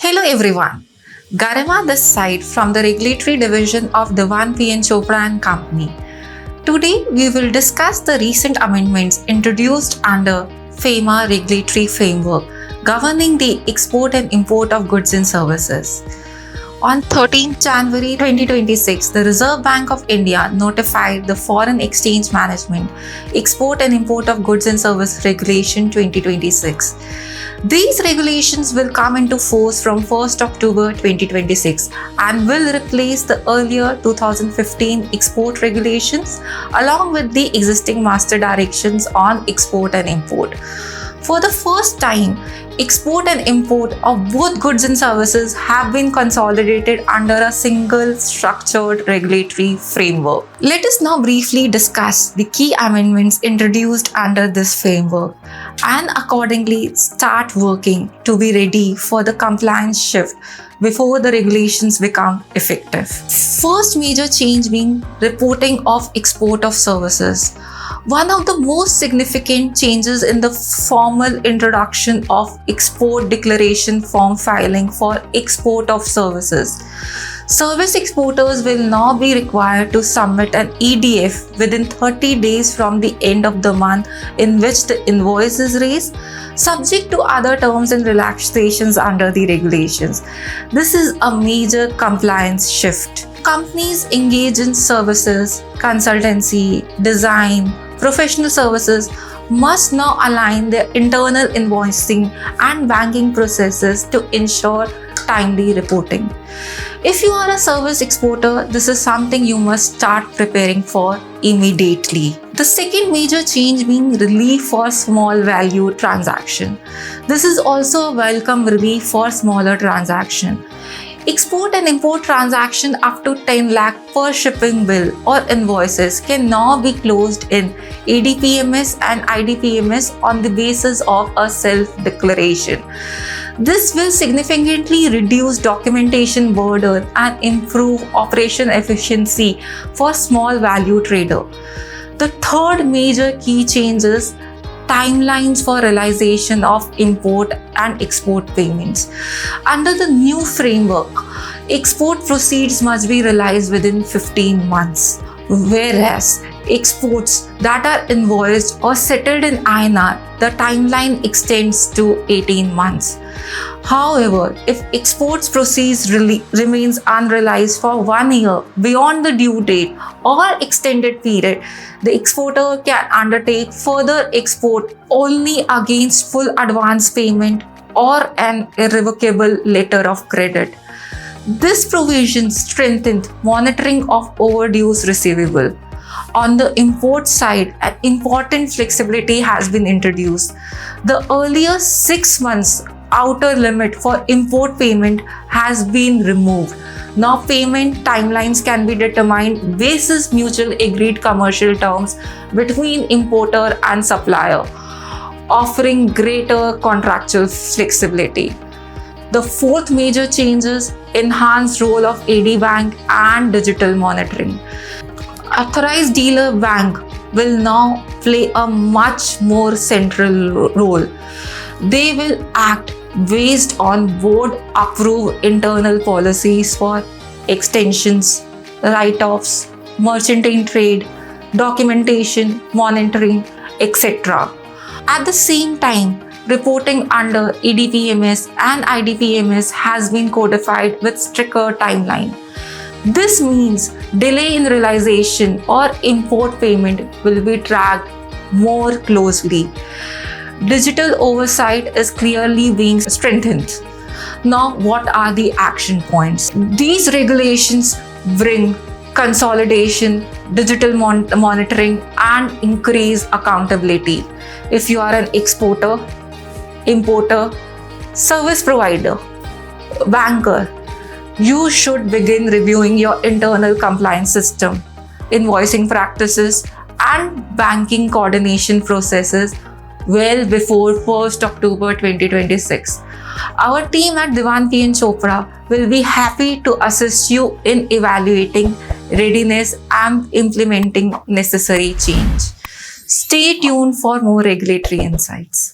Hello everyone, Garima this side from the Regulatory Division of Diwan P. N. Chopra and Company. Today we will discuss the recent amendments introduced under FEMA regulatory framework governing the export and import of goods and services. On 13 January 2026, the Reserve Bank of India notified the Foreign Exchange Management Export and Import of Goods and Services Regulation 2026. These regulations will come into force from 1st October 2026 and will replace the earlier 2015 export regulations along with the existing master directions on export and import. For the first time, export and import of both goods and services have been consolidated under a single structured regulatory framework. Let us now briefly discuss the key amendments introduced under this framework and accordingly start working to be ready for the compliance shift before the regulations become effective. First major change being reporting of export of services. One of the most significant changes in the formal introduction of export declaration form filing for export of services. Service exporters will now be required to submit an EDF within 30 days from the end of the month in which the invoice is raised, subject to other terms and relaxations under the regulations. This is a major compliance shift. Companies engage in services, consultancy, design, professional services must now align their internal invoicing and banking processes to ensure timely reporting. If you are a service exporter, this is something you must start preparing for immediately. The second major change being relief for small value transaction. This is also a welcome relief for smaller transaction. Export and import transaction up to 10 lakh per shipping bill or invoices can now be closed in ADPMS and IDPMS on the basis of a self-declaration. This will significantly reduce documentation burden and improve operation efficiency for small value trader. The third major key change is timelines for realization of import and export payments. Under the new framework, export proceeds must be realized within 15 months, whereas exports that are invoiced or settled in INR, the timeline extends to 18 months. However, if exports proceeds remains unrealized for 1 year beyond the due date or extended period, the exporter can undertake further export only against full advance payment or an irrevocable letter of credit. This provision strengthened monitoring of overdues receivable. On the import side, an important flexibility has been introduced. The earlier 6 months outer limit for import payment has been removed. Now payment timelines can be determined basis mutual agreed commercial terms between importer and supplier, offering greater contractual flexibility. The fourth major change is enhanced role of AD Bank and digital monitoring. Authorized dealer bank will now play a much more central role. They will act based on board approved internal policies for extensions, write-offs, merchant in trade, documentation, monitoring, etc. At the same time, reporting under ADPMS and IDPMS has been codified with stricter timeline. This means delay in realization or import payment will be tracked more closely. Digital oversight is clearly being strengthened. Now, what are the action points? These regulations bring consolidation, digital monitoring, and increase accountability. If you are an exporter, importer, service provider, banker, you should begin reviewing your internal compliance system, invoicing practices, and banking coordination processes well before 1st October 2026. Our team at Diwan P. N. Chopra will be happy to assist you in evaluating readiness and implementing necessary change. Stay tuned for more regulatory insights.